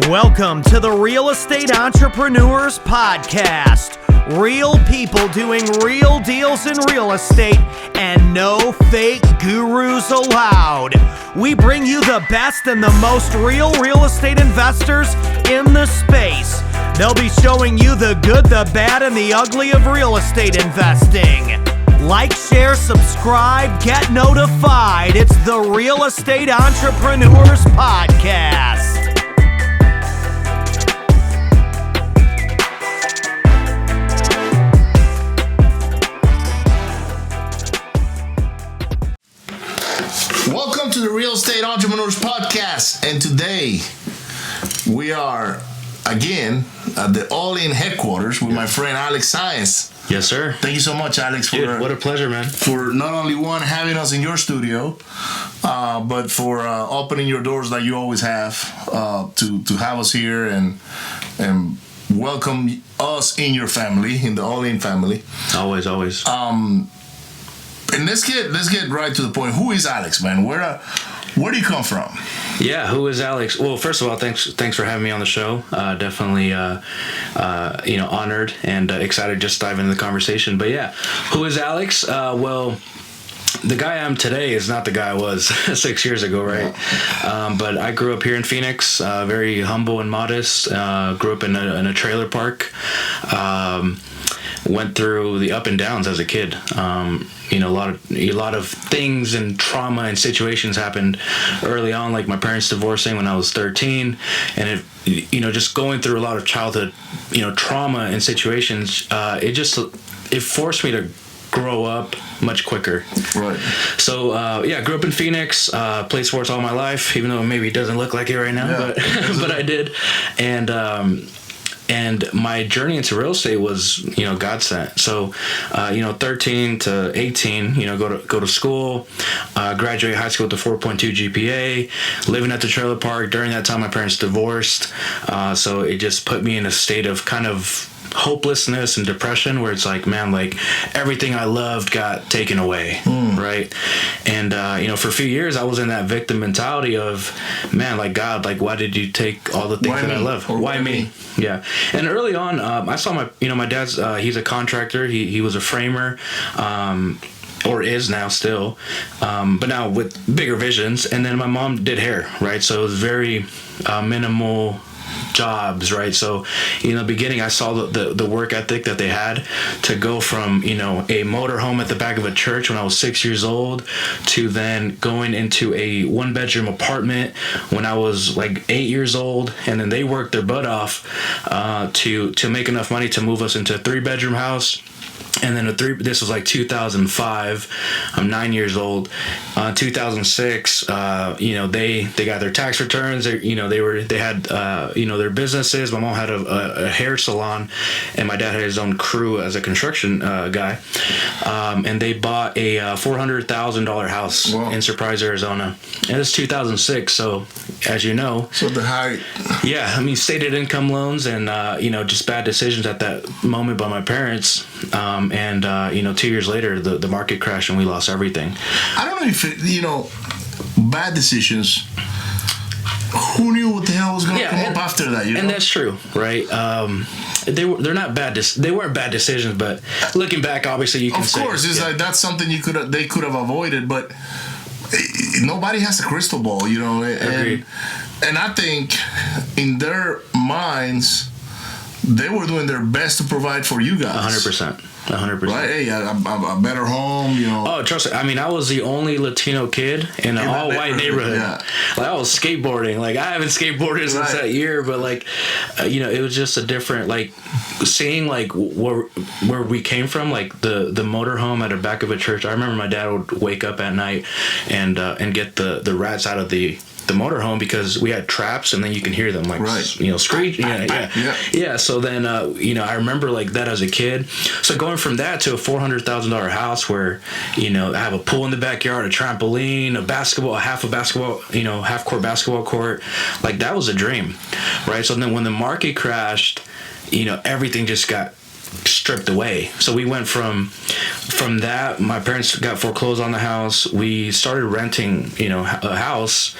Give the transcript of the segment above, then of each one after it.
Welcome to the Real Estate Entrepreneurs Podcast. Real people doing real deals in real estate and no fake gurus allowed. We bring you the best and the most real estate investors in the space. They'll be showing you the good, the bad, and the ugly of real estate investing. Like, share, subscribe, get notified. It's the Real Estate Entrepreneurs Podcast. Welcome to the Real Estate Entrepreneurs Podcast, and today we are again at the All-In headquarters with my friend Alex Saenz. Yes, sir. Thank you so much, Alex. Dude, what a pleasure, man. For not only having us in your studio, but for opening your doors like you always have to have us here and welcome us in your family, in the All-In family. Always. And let's get right to the point. Who is Alex, man? Where do you come from? Yeah, who is Alex? Well, first of all, thanks for having me on the show. Definitely, honored and excited just to dive into the conversation. But yeah, who is Alex? Well, the guy I am today is not the guy I was 6 years ago, right? But I grew up here in Phoenix, very humble and modest. Grew up in a trailer park. Went through the up and downs as a kid. A lot of things and trauma and situations happened early on, like my parents divorcing when I was 13, and just going through a lot of childhood, trauma and situations. It forced me to grow up much quicker. Right. So grew up in Phoenix, played sports all my life, even though maybe it doesn't look like it right now, but but I did, and my journey into real estate was, God sent. So, 13 to 18, go to school, graduate high school with a 4.2 GPA, living at the trailer park. During that time, my parents divorced. So it just put me in a state of kind of hopelessness and depression, where it's like, man, like everything I loved got taken away, right? And for a few years I was in that victim mentality of, man, like, God, like, why did you take all the things that I love? Why me? Yeah. And early on, I saw my dad's he's a contractor. He was a framer, or is now still, but now with bigger visions. And then my mom did hair, right? So it was very minimal jobs, right? So in the beginning, I saw the work ethic that they had to go from a motorhome at the back of a church when I was 6 years old to then going into a 1-bedroom apartment when I was like 8 years old, and then they worked their butt off to make enough money to move us into a 3-bedroom house. And then this was like 2005. I'm 9 years old. 2006, they got their tax returns. They had their businesses. My mom had a hair salon, and my dad had his own crew as a construction guy. And they bought a $400,000 house in Surprise, Arizona. And it's 2006. So as you know, so the high, stated income loans and just bad decisions at that moment by my parents. 2 years later, the market crashed and we lost everything. I don't know if bad decisions. Who knew what the hell was going to come up after that? And that's true, right? They're not bad. They weren't bad decisions, but looking back, obviously you can say. Of course, it's like that's something they could have avoided, but nobody has a crystal ball, Agreed. And I think in their minds, they were doing their best to provide for you guys. 100%. Right? Hey, a better home, Oh, trust me. I mean, I was the only Latino kid in an all-white neighborhood. Yeah. Like, I was skateboarding. Like, I haven't skateboarded since that year, but it was just a different, seeing where we came from, like the motorhome at the back of a church. I remember my dad would wake up at night and get the rats out of the motorhome because we had traps, and then you can hear them screech. Yeah. So then I remember like that as a kid. So going from that to a $400,000 house where I have a pool in the backyard, a trampoline, half court basketball court, like that was a dream, right? So then when the market crashed, everything just got stripped away. So we went from that. My parents got foreclosed on the house. We started renting, a house,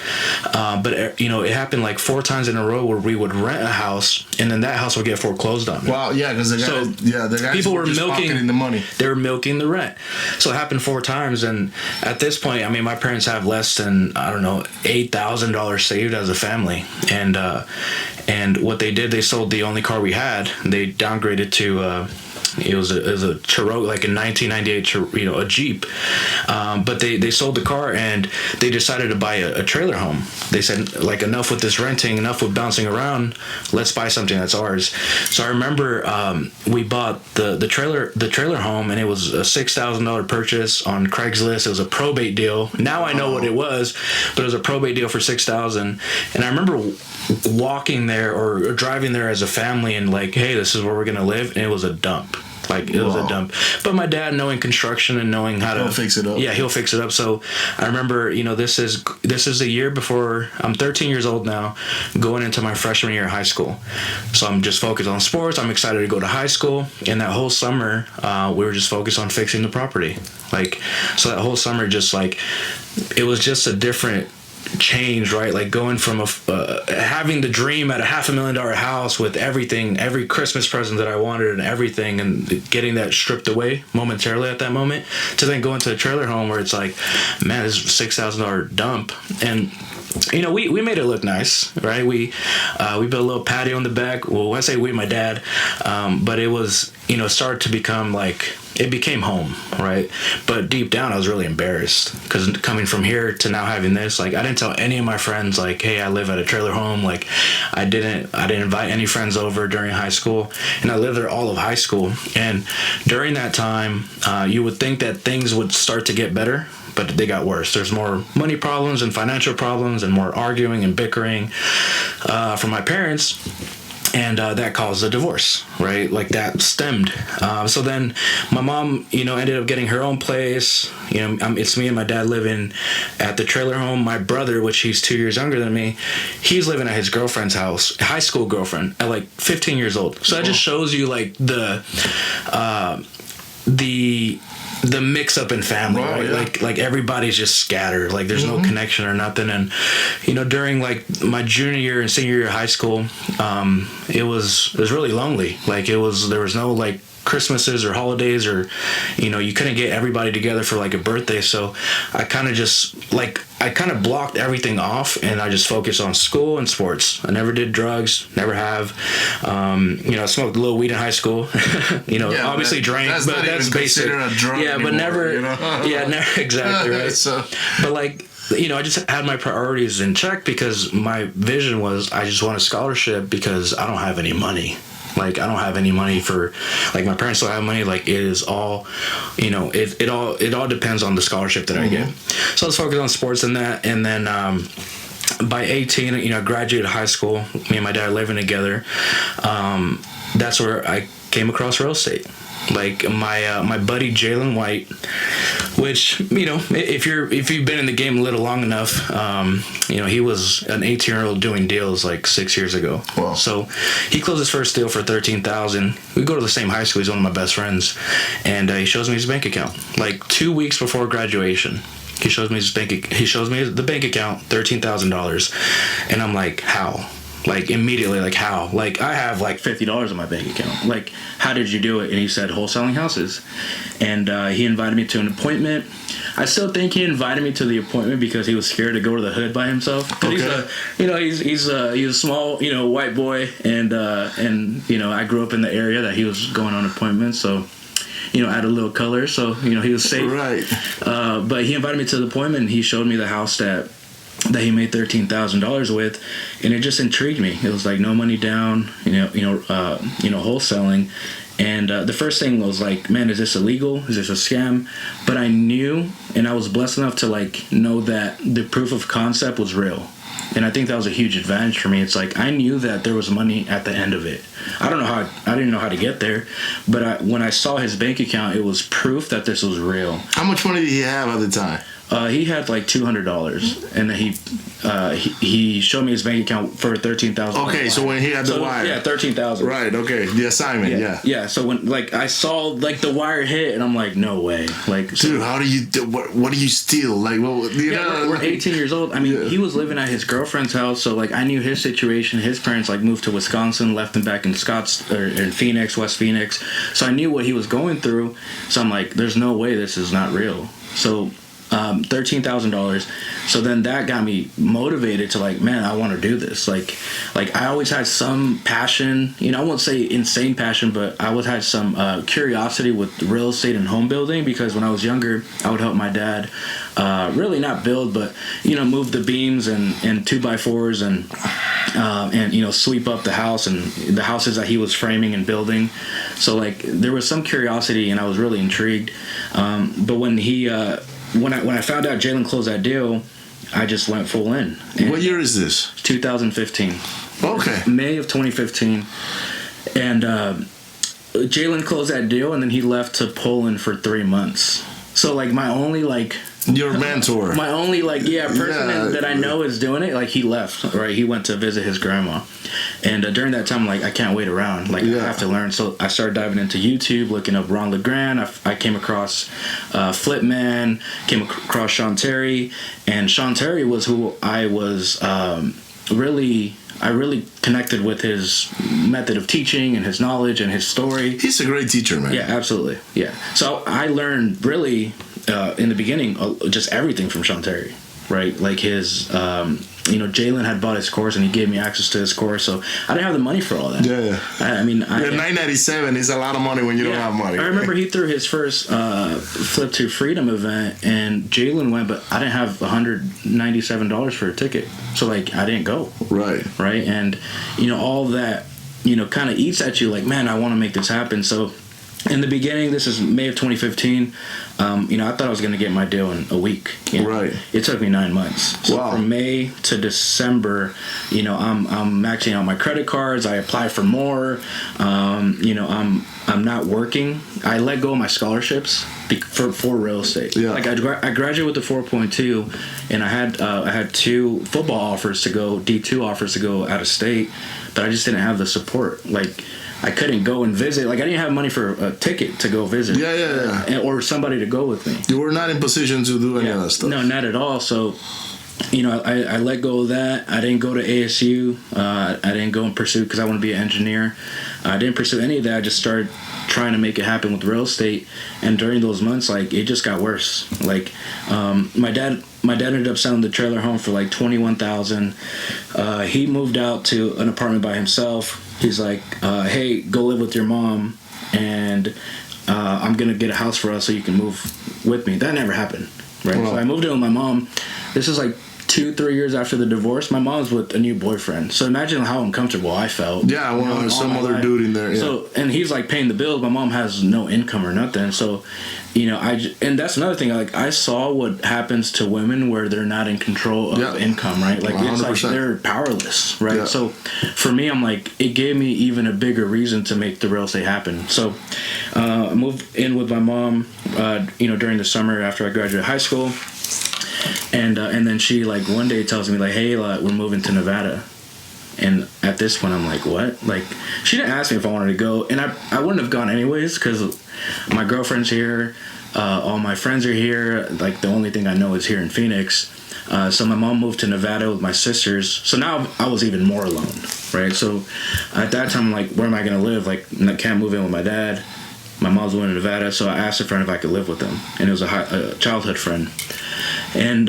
but it happened like 4 times in a row where we would rent a house and then that house would get foreclosed on. Wow, yeah, because the guys people were just milking pocketing the money. They were milking the rent. So it happened 4 times, and at this point, I mean, my parents have less than $8,000 saved as a family, and what they did, they sold the only car we had. They downgraded to it was a Cherokee, like a 1998 a Jeep, but they sold the car and they decided to buy a trailer home. They said, like, enough with this renting, enough with bouncing around, let's buy something that's ours. So I remember we bought the trailer home, and it was a $6,000 purchase on Craigslist. It was a probate deal. Now I know what it was, but it was a probate deal for $6,000. And I remember walking there or driving there as a family and like, hey, this is where we're gonna live, and it was a dump. Like, it was a dump. But my dad, knowing construction and knowing how to fix it up. Yeah, he'll fix it up. So I remember, this is a year before. I'm 13 years old now, going into my freshman year of high school. So I'm just focused on sports. I'm excited to go to high school. And that whole summer, we were just focused on fixing the property. Like, so that whole summer, just like, it was just a different change, right? Like going from having the dream at a $500,000 house with everything, every Christmas present that I wanted and everything, and getting that stripped away momentarily at that moment, to then going to a trailer home where it's like, man, this is a $6,000 dump. And we made it look nice, right? We built a little patio in the back. Well, when I say we, my dad, but it was, started to become like, it became home, right? But deep down, I was really embarrassed, because coming from here to now having this, like, I didn't tell any of my friends, like, hey, I live at a trailer home. Like, I didn't invite any friends over during high school, and I lived there all of high school. And during that time, you would think that things would start to get better, but they got worse. There's more money problems and financial problems and more arguing and bickering from my parents. And that caused a divorce, right? Like, that stemmed. So then my mom, ended up getting her own place. It's me and my dad living at the trailer home. My brother, which he's 2 years younger than me, he's living at his girlfriend's house, high school girlfriend, at like 15 years old. So that just shows you like the mix up in family, right? Yeah. Like everybody's just scattered. Like, there's no connection or nothing. And during like my junior year and senior year of high school, it was really lonely. Like, there was no like Christmases or holidays, or you couldn't get everybody together for like a birthday. So I kind of blocked everything off, and I just focused on school and sports. I never did drugs, never have. I smoked a little weed in high school. Obviously drank, but that's basic. A drug anymore, but never. Yeah, never exactly right. But like, I just had my priorities in check, because my vision was, I just want a scholarship, because I don't have any money. Like, I don't have any money for, like, my parents don't have money. Like, it is all, it all depends on the scholarship that I get. So let's focus on sports and that. And then by 18, I graduated high school. Me and my dad living together. That's where I came across real estate. Like, my buddy Jalen White, which, if you've been in the game a little long enough, he was an 18-year-old doing deals like 6 years ago. Wow. So he closed his first deal for $13,000. We go to the same high school. He's one of my best friends, and he shows me his bank account like 2 weeks before graduation. He shows me the bank account, $13,000, and I'm like, how? Like, immediately, like, how? Like, I have like $50 in my bank account. Like, how did you do it? And he said, wholesaling houses. And he invited me to an appointment. I still think he invited me to the appointment because he was scared to go to the hood by himself. Okay. He's a small, white boy, and I grew up in the area that he was going on appointments, so add a little color, so he was safe. Right. But he invited me to the appointment, and he showed me the house that he made $13,000 with, and it just intrigued me. It was like no money down, wholesaling. And the first thing was like, man, is this illegal? Is this a scam? But I knew, and I was blessed enough to like know that the proof of concept was real. And I think that was a huge advantage for me. It's like, I knew that there was money at the end of it. I didn't know how to get there, but when I saw his bank account, it was proof that this was real. How much money did he have at the time? He had like $200, and then he showed me his bank account for $13,000. Okay, so when he had the wire, yeah, $13,000. Right. Okay, the assignment. Yeah. So when like I saw like the wire hit, and I'm like, no way. Like, dude, how do you what do you steal? Like, well, you know, we're 18 years old. I mean, he was living at his girlfriend's house, so like I knew his situation. His parents like moved to Wisconsin, left him back in in Phoenix, West Phoenix. So I knew what he was going through. So I'm like, there's no way this is not real. So $13,000. So then that got me motivated to like, man, I want to do this. Like I always had some passion, you know, I won't say insane passion, but I always had some curiosity with real estate and home building, because when I was younger, I would help my dad really not build, but, you know, move the beams and 2x4s and you know, sweep up the house and the houses that he was framing and building. So like there was some curiosity, and I was really intrigued. But when he when I found out Jalen closed that deal, I just went full in. And what year is this? 2015. Okay. May of 2015. And Jalen closed that deal, and then he left to Poland for 3 months. So like my only like your mentor, my only like person that I know is doing it, like he left, right? He went to visit his grandma, and during that time, like I can't wait around, like I have to learn. So I started diving into YouTube, looking up Ron LeGrand. I came across Flipman, came across Sean Terry, and Sean Terry was who I was really connected with his method of teaching and his knowledge and his story. He's a great teacher, man. Yeah, absolutely. Yeah. So I learned really in the beginning just everything from Sean Terry, right? Like his, you know, Jalen had bought his course and he gave me access to his course, so I didn't have the money for all that. Yeah. I mean, $9.97 is a lot of money when you don't have money. I remember he threw his first Flip to Freedom event, and Jalen went, but I didn't have $197 for a ticket, so like I didn't go. Right. And you know, all that, you know, kind of eats at you, like, man, I want to make this happen. So in the beginning, this is May of 2015, you know, I thought I was going to get my deal in a week. You know? Right. It took me 9 months. So from May to December, you know, I'm maxing out my credit cards. I apply for more. You know, I'm not working. I let go of my scholarships for real estate. Yeah. Like I graduated with the 4.2, and I had 2 football offers to go, D2 offers to go out of state, but I just didn't have the support. Like I couldn't go and visit. Like I didn't have money for a ticket to go visit. Or somebody to go with me. You were not in position to do any of that stuff. No, not at all. So, you know, I let go of that. I didn't go to ASU. I didn't go and pursue, because I want to be an engineer. I didn't pursue any of that. I just started trying to make it happen with real estate. And during those months, like, it just got worse. Like, my dad ended up selling the trailer home for like $21,000. He moved out to an apartment by himself. He's like, hey, go live with your mom, and I'm going to get a house for us so you can move with me. That never happened, right? Wow. So I moved in with my mom. This is like 2-3 years after the divorce. My mom's with a new boyfriend. So imagine how uncomfortable I felt. Yeah, well, there's some other dude in there. Yeah. So, and he's like paying the bills. My mom has no income or nothing. So, you know, and that's another thing. Like, I saw what happens to women where they're not in control of income, right? Like, 100%. It's like they're powerless, right? Yeah. So, for me, I'm like, it gave me even a bigger reason to make the real estate happen. So, I moved in with my mom, you know, during the summer after I graduated high school. And then she, like, one day tells me, like, hey, we're moving to Nevada. And at this point, I'm like, what? Like, she didn't ask me if I wanted to go. And I wouldn't have gone anyways, because my girlfriend's here. All my friends are here. Like, the only thing I know is here in Phoenix. So my mom moved to Nevada with my sisters. So now I was even more alone, right? So at that time, I'm like, where am I going to live? Like, I can't move in with my dad. My mom's going to Nevada. So I asked a friend if I could live with them. And it was a childhood friend. And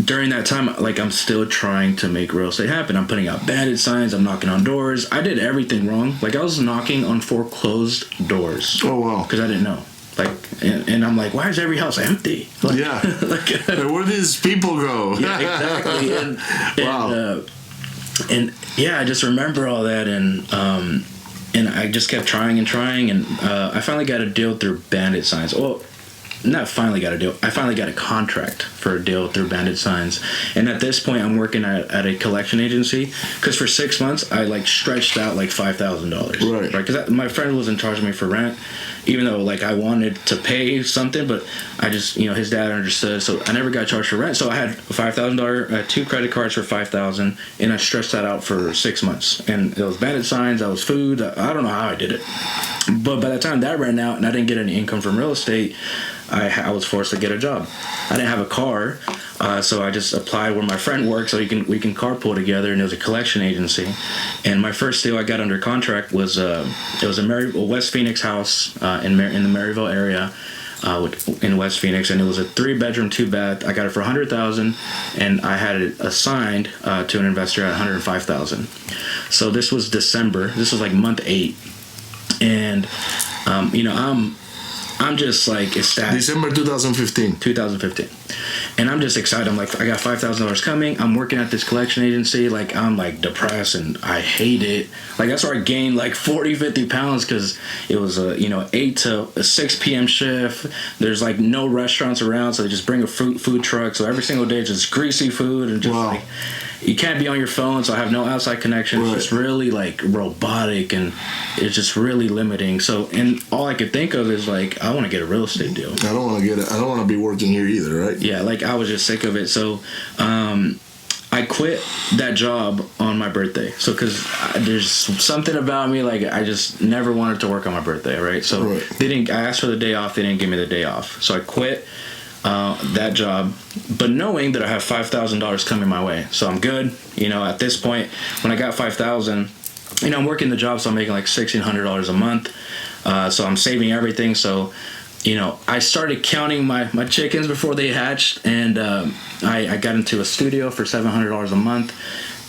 during that time, like, I'm still trying to make real estate happen. I'm putting out bandit signs. I'm knocking on doors. I did everything wrong. Like, I was knocking on foreclosed doors. Oh, wow. Because I didn't know. Like, and I'm like, why is every house empty? Like, yeah. Like, where do these people go? Yeah, exactly. And, wow. And yeah, I just remember all that, and I just kept trying, and I finally got a deal through bandit signs. Well, not finally got a deal. I finally got a contract for a deal through Bandit Signs, and at this point, I'm working at a collection agency. Because for 6 months, I like stretched out like $5,000. Right. Because my friend wasn't charging me for rent, even though like I wanted to pay something, but I just his dad understood, so I never got charged for rent. So I had $5,000, 2 credit cards for $5,000, and I stretched that out for 6 months. And it was Bandit Signs, that was food. I don't know how I did it, but by the time that ran out and I didn't get any income from real estate, I was forced to get a job. I didn't have a car, so I just applied where my friend worked, so we can carpool together, and it was a collection agency. And my first deal I got under contract was it was a West Phoenix house in the Maryville area. In West Phoenix, and it was a 3-bedroom, 2-bath. I got it for $100,000, and I had it assigned to an investor at $105,000. So this was December. This was like month 8, and I'm just like ecstatic. December 2015. 2015. And I'm just excited. I'm like, I got $5,000 coming. I'm working at this collection agency. Like, I'm like depressed and I hate it. Like, that's where I gained like 40, 50 pounds because it was a 8 to 6 p.m. shift. There's like no restaurants around, so they just bring a food truck. So every single day it's just greasy food and just like, you can't be on your phone, so I have no outside connection. It's just really like robotic, and it's just really limiting. So, and all I could think of is like, I want to get a real estate deal. I don't want to get it. I don't want to be working here either, right? Yeah, like I was just sick of it. So, I quit that job on my birthday. So, because there's something about me, like I just never wanted to work on my birthday, right? So I asked for the day off. They didn't give me the day off. So I quit that job, but knowing that I have $5,000 coming my way, so I'm good. At this point, when I got $5,000, I'm working the job, so I'm making like $1,600 a month. So I'm saving everything. So, I started counting my chickens before they hatched, and I got into a studio for $700 a month,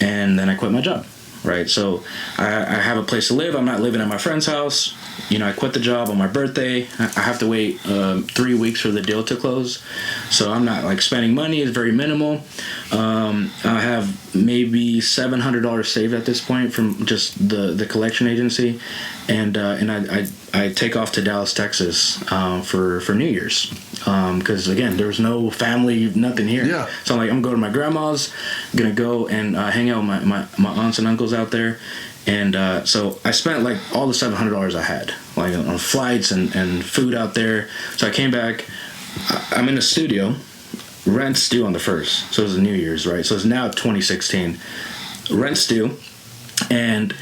and then I quit my job. Right, so I have a place to live. I'm not living at my friend's house. I quit the job on my birthday. I have to wait 3 weeks for the deal to close. So I'm not like spending money. It's very minimal. I have maybe $700 saved at this point from just the collection agency, and I take off to Dallas, Texas for New Year's because again there was no family, nothing here. Yeah. So I'm like, I'm going to my grandma's, gonna go and hang out with my aunts and uncles out there. And so I spent like all the $700 I had, like on flights and food out there. So I came back. I'm in the studio. Rent's due on the 1st, so it was New Year's, right? So it's now 2016. Rent's due, and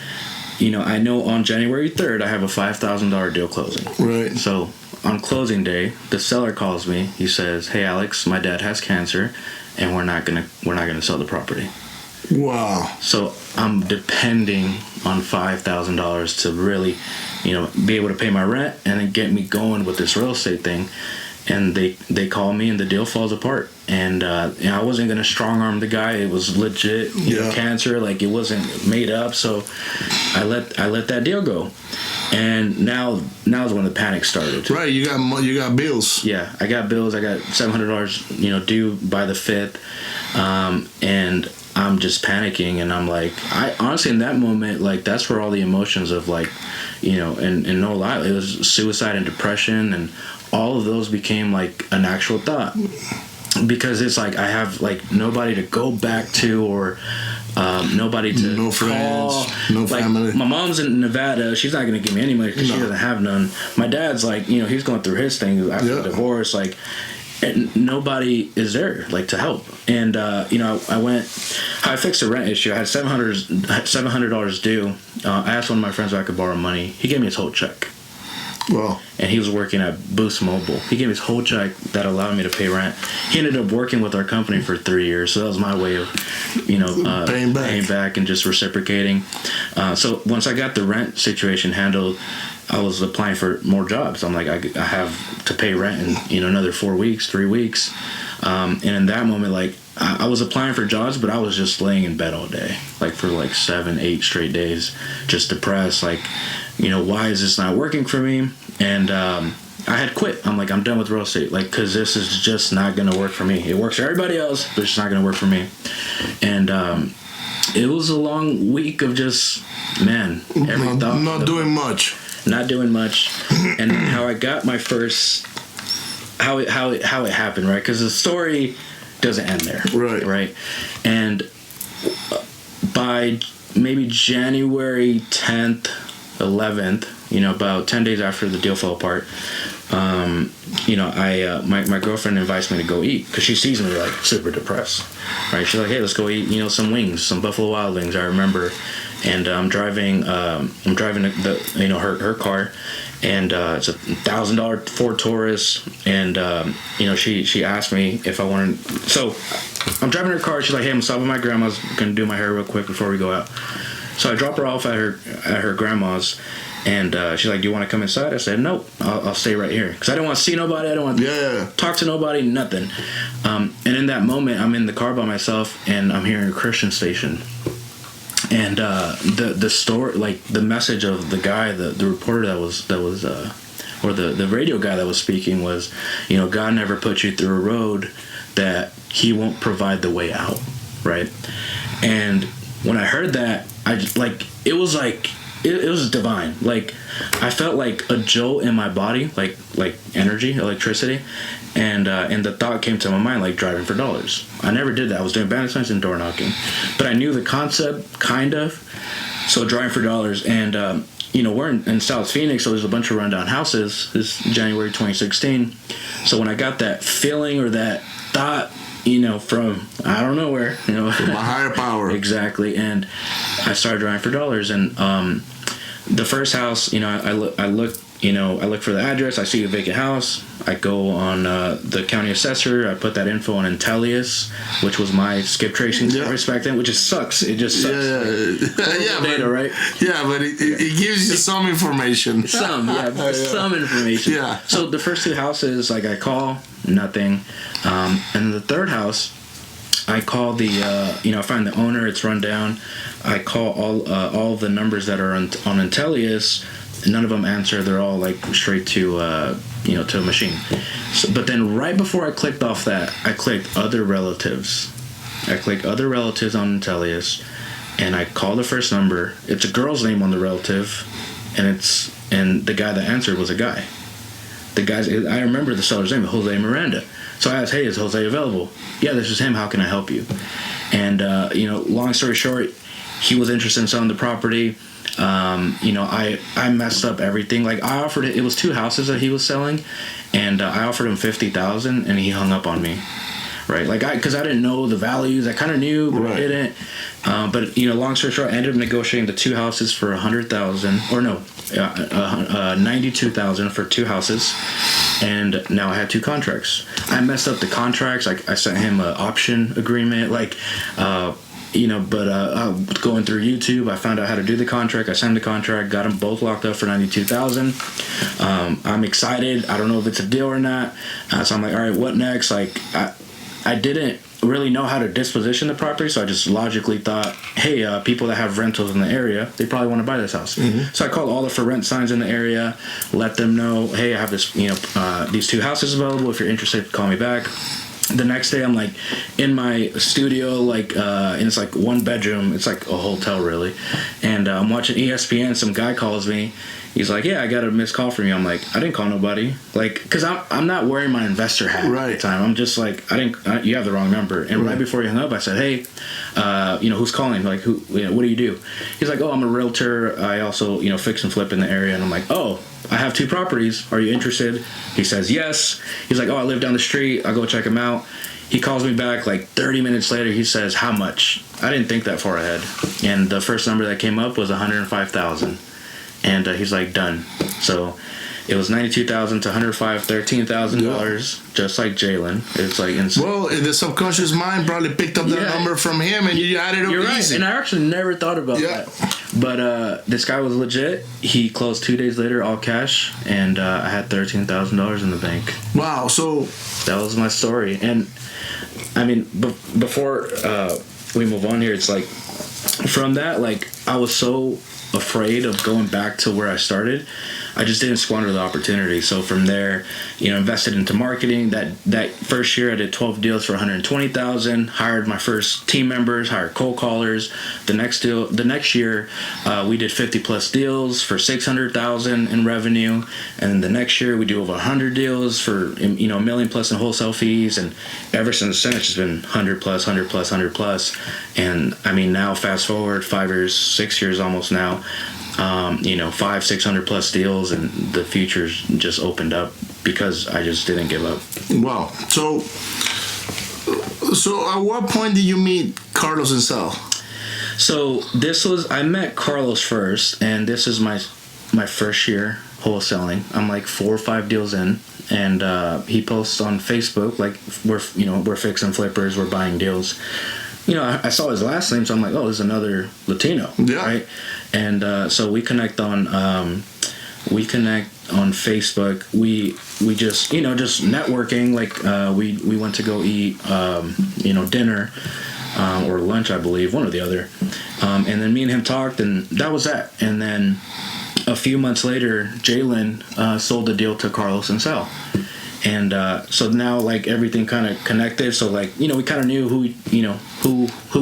I know on January 3rd I have a $5,000 deal closing. Right. So on closing day, the seller calls me. He says, "Hey Alex, my dad has cancer, and we're not gonna sell the property." Wow. So I'm depending on $5,000 to really, be able to pay my rent and then get me going with this real estate thing. And they call me and the deal falls apart. And I wasn't gonna strong arm the guy. It was legit, cancer. Like it wasn't made up. So I let that deal go. And now is when the panic started. Right, you got bills. Yeah, I got bills. I got $700, due by the 5th, and I'm just panicking. And I'm like, I honestly in that moment, like that's where all the emotions of like, and no lie, it was suicide and depression, and all of those became like an actual thought. Because it's like I have like nobody to go back to, or nobody to no friends, call. No family. Like, my mom's in Nevada. She's not going to give me any money because she doesn't have none. My dad's like, he's going through his thing after the divorce. Like, and nobody is there like to help. And I fixed the rent issue. I had $700 due. I asked one of my friends if I could borrow money. He gave me his whole check. Well, and he was working at Boost Mobile. He gave me his whole check that allowed me to pay rent. He ended up working with our company for 3 years, so that was my way of, paying back and just reciprocating. So once I got the rent situation handled, I was applying for more jobs. I'm like, I have to pay rent in another 4 weeks, 3 weeks, and in that moment, like I was applying for jobs, but I was just laying in bed all day, like for like 7, 8 straight days, just depressed, like. Why is this not working for me? And I had quit. I'm like, I'm done with real estate, like, because this is just not going to work for me. It works for everybody else, but it's not going to work for me. And it was a long week of just, not doing much. And how I got my first how it happened, right? Because the story doesn't end there, right? And by maybe January 10th, 11th, about 10 days after the deal fell apart, my girlfriend invites me to go eat because she sees me like super depressed, right? She's like, hey, let's go eat, some wings, some Buffalo Wild Wings, I remember. And I'm driving her car, and it's a $1,000 Ford Taurus, and she asked me if I wanted. So I'm driving her car. She's like, "Hey, I'm stopping at my grandma's. Gonna do my hair real quick before we go out." So I drop her off at her grandma's, and she's like, "Do you want to come inside?" I said, "Nope, I'll stay right here because I don't want to see nobody. I don't want to talk to nobody, nothing." And in that moment, I'm in the car by myself, and I'm hearing a Christian station. And the story, like the message of the guy, the reporter that was or the radio guy that was speaking was, God never put you through a road that He won't provide the way out, right? And when I heard that, I just it was divine. Like I felt like a jolt in my body, like energy, electricity. And the thought came to my mind, like driving for dollars. I never did that. I was doing bandit signs and door knocking, but I knew the concept kind of. So driving for dollars, and we're in South Phoenix, so there's a bunch of rundown houses. This is January 2016. So when I got that feeling or that thought, from I don't know where, from a higher power, exactly, and I started driving for dollars, and the first house, I look for the address. I see a vacant house. I go on the county assessor. I put that info on Intellius, which was my skip tracing service back then, which just sucks. It just sucks. Data, right? Yeah, but it gives you some information. Some information. Yeah. So the first two houses, I call, nothing. And the third house, I call I find the owner. It's run down. I call all the numbers that are on Intellius. None of them answer. They're all straight to to a machine. So, but then right before I clicked off that, I clicked other relatives. I click other relatives on Intellius, and I call the first number. It's a girl's name on the relative, and the guy that answered was a guy. I remember the seller's name, Jose Miranda. So I asked, hey, is Jose available? Yeah, this is him. How can I help you? And long story short, he was interested in selling the property. I messed up everything. I offered it was two houses that he was selling, and I offered him $50,000, and he hung up on me, right? Because I didn't know the values. I kind of knew, but I didn't. But long story short, I ended up negotiating the two houses for $92,000 for two houses, and now I had two contracts. I messed up the contracts. I sent him an option agreement, but going through YouTube, I found out how to do the contract. I signed the contract, got them both locked up for $92,000. I'm excited. I don't know if it's a deal or not. So I'm like, all right, what next? I didn't really know how to disposition the property, so I just logically thought, hey, people that have rentals in the area, they probably want to buy this house. Mm-hmm. So I called all the for rent signs in the area, let them know, hey, I have this, these two houses available. If you're interested, call me back. The next day, I'm in my studio, and it's one bedroom. It's like a hotel, really. And I'm watching ESPN. Some guy calls me. He's like, yeah, I got a missed call from you. I'm like, I didn't call nobody. Because I'm not wearing my investor hat at the time. I'm just you have the wrong number. And right before he hung up, I said, hey, who's calling? What do you do? He's like, oh, I'm a realtor. I also, fix and flip in the area. And I'm like, oh, I have two properties. Are you interested? He says yes. He's like, oh, I live down the street. I'll go check him out. He calls me back 30 minutes later. He says, how much? I didn't think that far ahead. And the first number that came up was $105,000. And he's like, done. So it was $92,000 to $105,000, $13,000, just like Jalen. It's insane. Well, the subconscious mind probably picked up that number from him, and you added it. You're right, easy. and I actually never thought about that. But this guy was legit. He closed 2 days later, all cash, and I had $13,000 in the bank. Wow! So that was my story, and I mean, before we move on here, it's from that, like, I was so afraid of going back to where I started. I just didn't squander the opportunity. So from there, invested into marketing. That first year I did 12 deals for $120,000, hired my first team members, hired cold callers. The next year we did 50 plus deals for $600,000 in revenue. And then the next year we do over 100 deals for, $1 million plus in wholesale fees. And ever since then, it's just been 100 plus, 100 plus, 100 plus. And I mean, now fast forward 5 years, 6 years almost now, 500-600 plus deals, and the future's just opened up because I just didn't give up. Wow. So at what point did you meet Carlos and Sal? So I met Carlos first, and this is my first year wholesaling. I'm like 4 or 5 deals in, and he posts on Facebook like we're fixing flippers, we're buying deals. I saw his last name, so I'm like, oh, there's another Latino, right? And so we connect on Facebook. We just just networking. Like we went to go eat dinner or lunch, I believe, one or the other. And then me and him talked, and that was that. And then a few months later, Jalen sold the deal to Carlos and Sal. And so now, like, everything kind of connected. So, like, we kind of knew who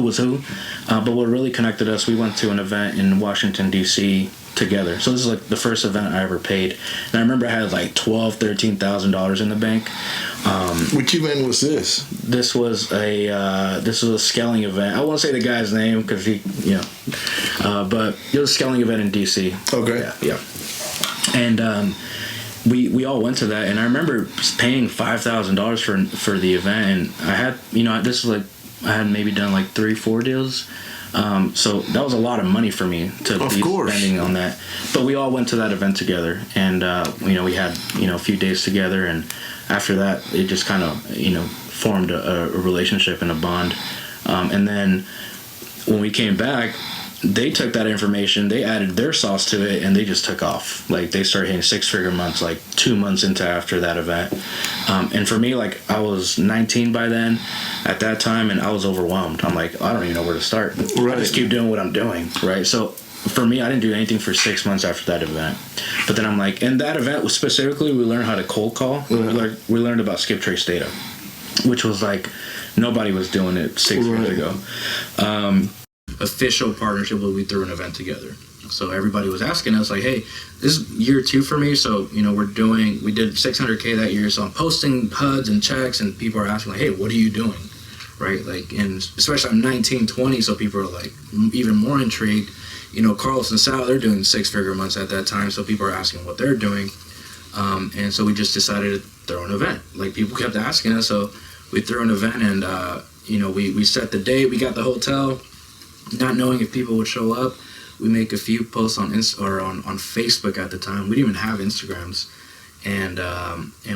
was who. But what really connected us, we went to an event in Washington, D.C. together. So this is, like, the first event I ever paid. And I remember I had, like, $12,000-$13,000 in the bank. Which event was this? This was a scaling event. I won't say the guy's name because he, but it was a scaling event in D.C. Okay. Yeah. And we all went to that, and I remember paying $5,000 for the event, and I had this was like I had maybe done like 3-4 deals, so that was a lot of money for me to be spending on that. But we all went to that event together, and we had a few days together, and after that it just kind of formed a relationship and a bond, and then when we came back, they took that information, they added their sauce to it, and they just took off. Like, they started hitting 6-figure months, like 2 months into after that event. And for me, like, I was 19 by then at that time, and I was overwhelmed. I'm like, I don't even know where to start. Right. I just keep doing what I'm doing, right? So for me, I didn't do anything for 6 months after that event. But then I'm like, and that event was specifically, we learned how to cold call. Mm-hmm. We learned about skip trace data, which was like, nobody was doing it 6 years ago. Official partnership where we threw an event together. So everybody was asking us, like, hey, this is year 2 for me, so we did $600K that year, so I'm posting HUDs and checks, and people are asking, like, hey, what are you doing, right? Like, and especially I'm 19, 20, so people are like even more intrigued. Carlos and Sal, they're doing 6-figure months at that time, so people are asking what they're doing, and so we just decided to throw an event. Like, people kept asking us, so we threw an event, and we set the date, we got the hotel. Not knowing if people would show up, we make a few posts on Facebook at the time. We didn't even have Instagrams, and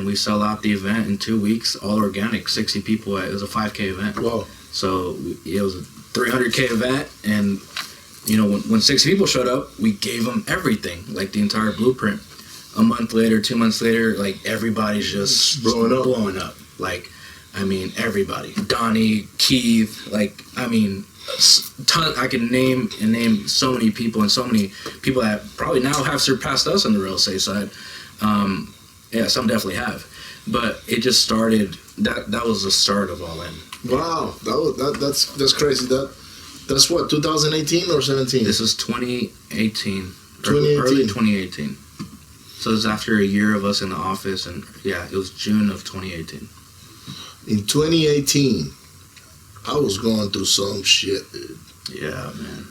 we sell out the event in 2 weeks, all organic. 60 people. It was a 5K event. Whoa! So it was a 300K event, and when 60 people showed up, we gave them everything, like the entire blueprint. A month later, 2 months later, like, everybody's just blowing up. Like, I mean, everybody. Donnie, Keith, like, I mean. I can name so many people, and so many people that probably now have surpassed us on the real estate side. Some definitely have, but it just started. That was the start of All In. Wow, that's crazy. That's what, 2018 or 17? This is 2018. Early 2018. So it was after a year of us in the office, and it was June of 2018. In 2018. I was going through some shit, dude. Yeah, man.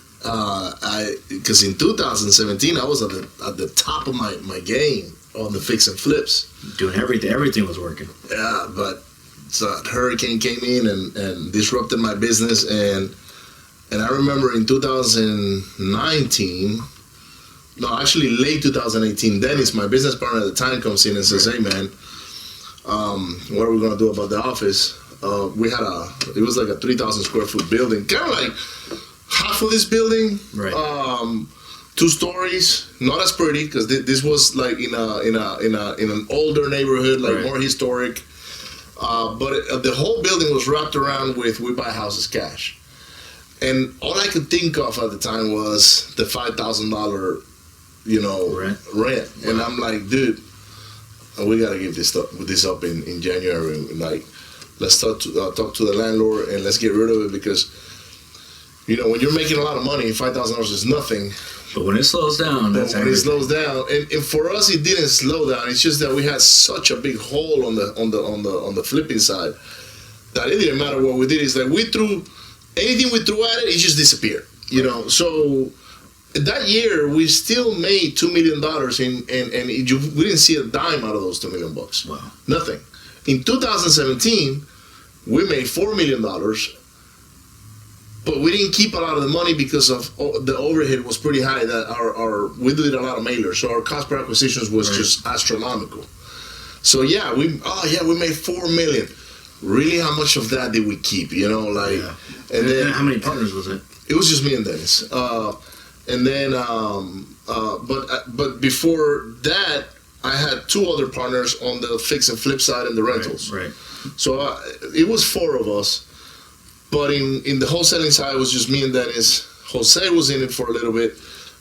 Because in 2017, I was at the top of my game on the fix and flips. Doing everything. Everything was working. Yeah, but so a hurricane came in and disrupted my business. And I remember in 2019, no, actually late 2018, Dennis, my business partner at the time, comes in and says, hey, man, what are we going to do about the office? It was like a 3,000 square foot building, kind of like half of this building, right. 2 stories, not as pretty because this was like in an older neighborhood, like more historic. But the whole building was wrapped around with we buy houses cash, And all I could think of at the time was the $5,000, rent. Wow. And I'm like, dude, we gotta give this up in January. Like, let's talk to the landlord and let's get rid of it, because when you're making a lot of money, $5,000 is nothing. But when it slows down, that's when it slows down, and for us, it didn't slow down. It's just that we had such a big hole on the flipping side that it didn't matter what we did. It's like anything we threw at it, it just disappeared. So that year we still made $2 million, and we didn't see a dime out of those $2 million. Wow, nothing. In 2017, we made $4 million. But we didn't keep a lot of the money because of the overhead was pretty high. That we did a lot of mailers, so our cost per acquisitions was just astronomical. So we made $4 million. Really, how much of that did we keep? And then how many partners was it? It was just me and Dennis. And then, but before that, I had 2 other partners on the fix and flip side and the rentals. Right. So it was 4 of us. But in the wholesaling side, it was just me and Dennis. Jose was in it for a little bit.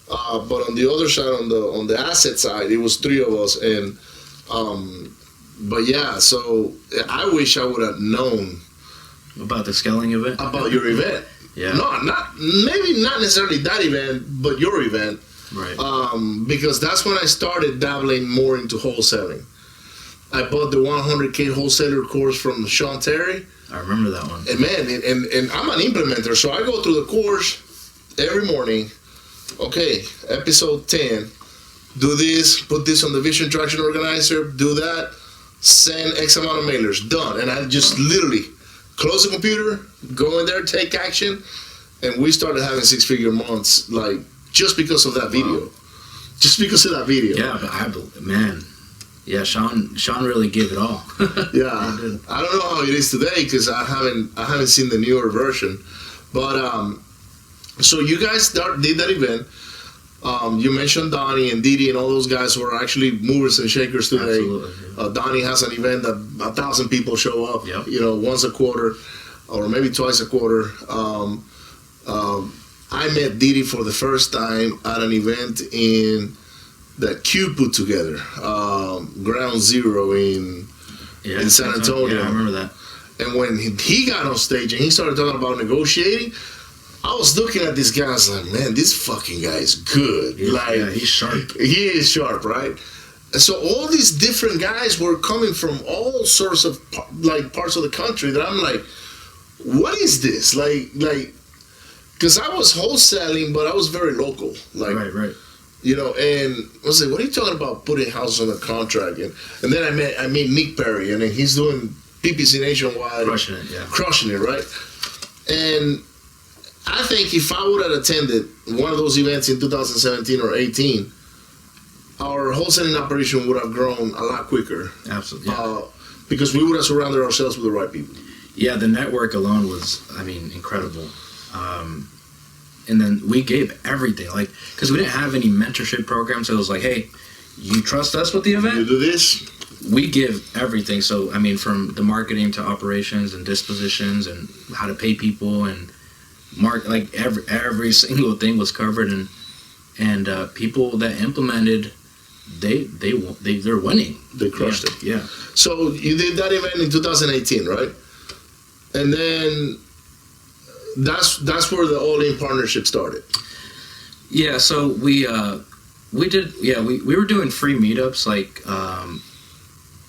But on the other side, on the asset side, it was 3 of us. And so I wish I would have known about the scaling event. About your event. Yeah. No, maybe not necessarily that event, but your event. Right. Because that's when I started dabbling more into wholesaling. I bought the 100K wholesaler course from Sean Terry. I remember that one. And man, and I'm an implementer, so I go through the course every morning. Okay, episode 10. Do this, put this on the Vision Traction Organizer, do that, send X amount of mailers, done. And I just literally close the computer, go in there, take action, and we started having 6-figure months, like, just because of that video. Wow. Just because of that video. Yeah, but yeah, Sean really gave it all. Yeah, I don't know how it is today because I haven't seen the newer version, but so you guys did that event. You mentioned Donnie and Didi and all those guys who are actually movers and shakers today. Absolutely. Donnie has an event that 1,000 people show up. Yep. Once a quarter, or maybe twice a quarter. I met Didi for the first time at an event that Q put together, Ground Zero in San Antonio. Yeah, I remember that. And when he got on stage and he started talking about negotiating, I was looking at this guy. I was like, man, this fucking guy is good. He's sharp. He is sharp, right? And so all these different guys were coming from all sorts of parts of the country that I'm like, what is this? Because I was wholesaling, but I was very local. Right. And I was like, what are you talking about putting houses on the contract? And then I met Nick Perry, and then he's doing PPC nationwide. Crushing it, right? And I think if I would have attended one of those events in 2017 or 18, our wholesaling operation would have grown a lot quicker. Absolutely. Yeah. Because we would have surrounded ourselves with the right people. Yeah, the network alone was, incredible. And then we gave everything, because we didn't have any mentorship programs. So it was like, hey, you trust us with the event? You do this? We give everything. So, from the marketing to operations and dispositions and how to pay people and every single thing was covered. And people that implemented, they're winning. They crushed it. Yeah. So you did that event in 2018, right? And then that's where the all-in partnership started. Yeah, so we did. Yeah, we were doing free meetups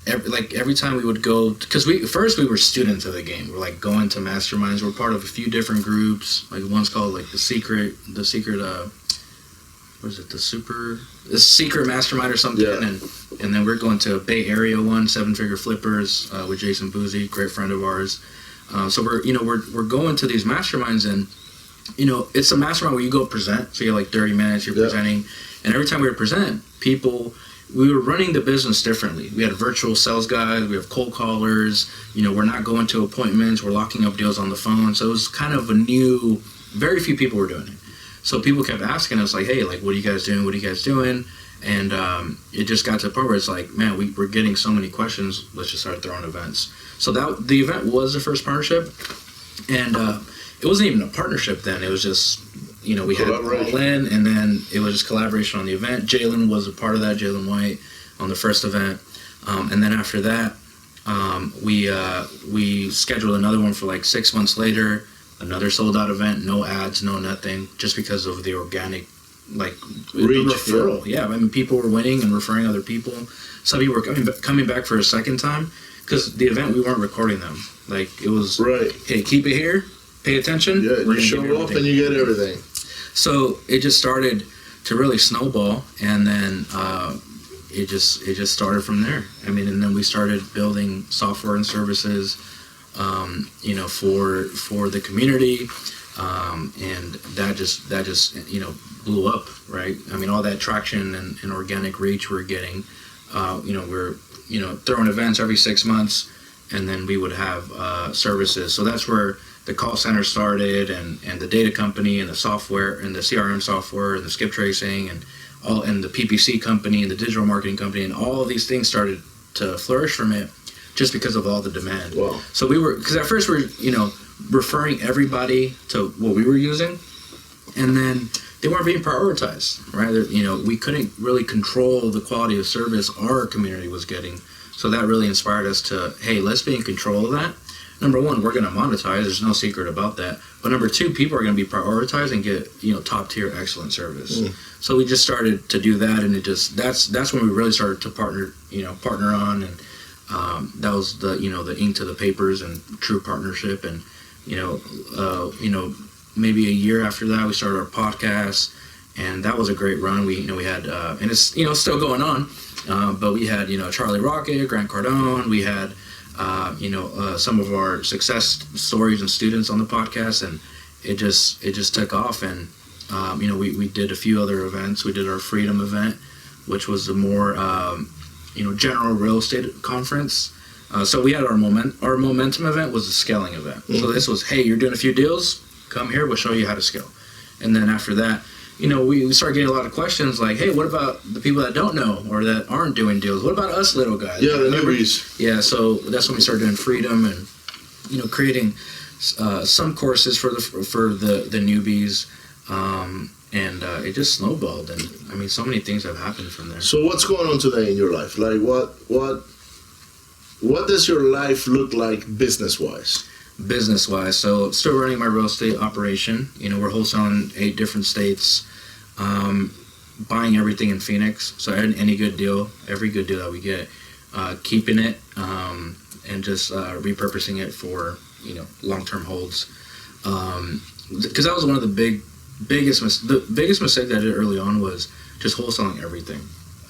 every time we would go, because we were students of the game. We're going to masterminds. We're part of a few different groups. One's called the secret. What is it? The secret mastermind or something. Yeah. And then we're going to a Bay Area one, 7-figure flippers with Jason Boozy, great friend of ours. So we're going to these masterminds, and it's a mastermind where you go present. So you're 30 minutes, you're presenting, and every time we would present, we were running the business differently. We had virtual sales guys, we have cold callers. We're not going to appointments, we're locking up deals on the phone. So it was kind of very few people were doing it. So people kept asking us hey, what are you guys doing? What are you guys doing? And it just got to the point where it's man, we're getting so many questions. Let's just start throwing events. So the event was the first partnership, and it wasn't even a partnership then. It was just, we had all in, and then it was just collaboration on the event. Jalen was a part of that, Jalen White, on the first event. And then after that, we scheduled another one for like 6 months later, another sold out event, no ads, no nothing, just because of the organic, like, reach, referral. Yeah, I mean, people were winning and referring other people. Some people were coming back for a second time, because the event, we weren't recording them. Like, it was, hey, keep it here, pay attention. Yeah, you show up and you get everything. So it just started to really snowball, and then it just started from there. I mean, and then we started building software and services, for the community, and that just blew up, right? I mean, all that traction and organic reach we're getting. We're throwing events every 6 months, and then we would have services. So that's where the call center started, and the data company, and the software, and the CRM software, and the skip tracing, and the PPC company, and the digital marketing company, and all of these things started to flourish from it, just because of all the demand. Wow. So because at first we're referring everybody to what we were using, and then they weren't being prioritized, right? We couldn't really control the quality of service our community was getting. So that really inspired us to, hey, let's be in control of that. Number one, we're going to monetize. There's no secret about that. But number two, people are going to be prioritized and get, top tier excellent service. So we just started to do that, and that's when we really started to partner on, and that was the ink to the papers and true partnership. And maybe a year after that, we started our podcast, and that was a great run. We had and it's still going on, but we had Charlie Rocket, Grant Cardone. We had some of our success stories and students on the podcast, and it just took off. And we did a few other events. We did our Freedom event, which was a more general real estate conference. So we had our momentum event was a scaling event. So this was, hey, you're doing a few deals, come here, we'll show you how to scale. And then after that, we started getting a lot of questions like, hey, what about the people that don't know or that aren't doing deals? What about us little guys? Yeah, the newbies. Yeah, so that's when we started doing Freedom and creating some courses for the newbies, and it just snowballed. And I mean, so many things have happened from there. So what's going on today in your life? Like, what does your life look like business-wise? Business-wise, so still running my real estate operation. We're wholesaling 8 different states, buying everything in Phoenix. So any good deal, every good deal that we get, keeping it, and just repurposing it for long-term holds. Because that was one of the biggest mistake that I did early on was just wholesaling everything.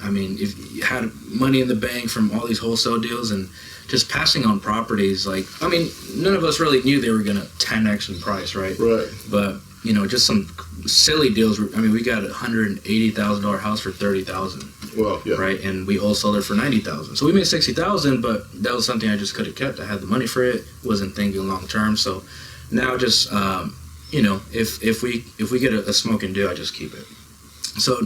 I mean, if you had money in the bank from all these wholesale deals and just passing on properties, like, I mean, none of us really knew they were going to 10x in price, right? Right. But, just some silly deals. I mean, we got a $180,000 house for $30,000. Well, yeah. Right, and we wholesaled it for $90,000. So we made $60,000, but that was something I just could have kept. I had the money for it. Wasn't thinking long term. So now just, if we get a smoking deal, I just keep it. So,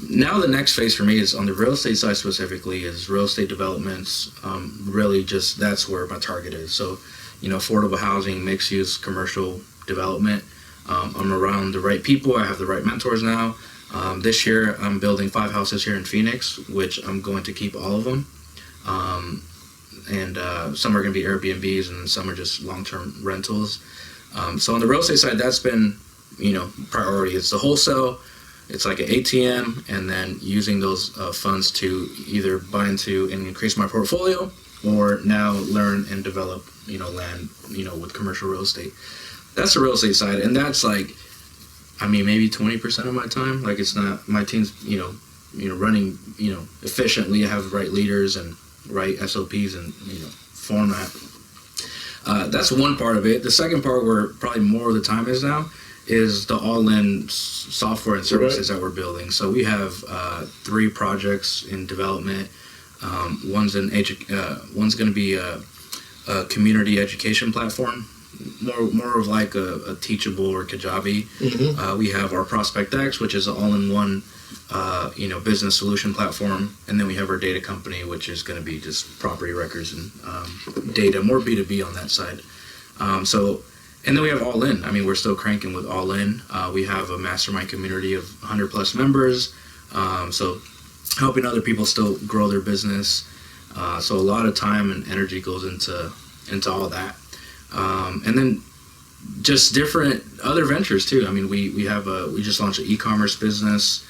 now the next phase for me is on the real estate side specifically is real estate developments. Really just that's where my target is. So, affordable housing, mixed use, commercial development. I'm around the right people. I have the right mentors now. This year I'm building 5 houses here in Phoenix, which I'm going to keep all of them. And some are going to be Airbnbs and some are just long-term rentals. So on the real estate side, that's been, priority. It's the wholesale. It's like an ATM, and then using those funds to either buy into and increase my portfolio, or now learn and develop, land, with commercial real estate. That's the real estate side, and that's like, I mean, maybe 20% of my time. Like, it's not my team's, running, efficiently. I have the right leaders and right SOPs and format. That's one part of it. The second part, where probably more of the time is now, is the all-in software and services that we're building. So we have 3 projects in development. One's going to be a community education platform, more of like a Teachable or Kajabi. Mm-hmm. We have our Prospect X, which is an all-in-one business solution platform, and then we have our data company, which is going to be just property records and data, more B2B on that side. So And then we have All In. I mean, we're still cranking with All In. We have a mastermind community of 100 plus members. So helping other people still grow their business. So a lot of time and energy goes into all that. And then just different other ventures too. I mean, we just launched an e-commerce business.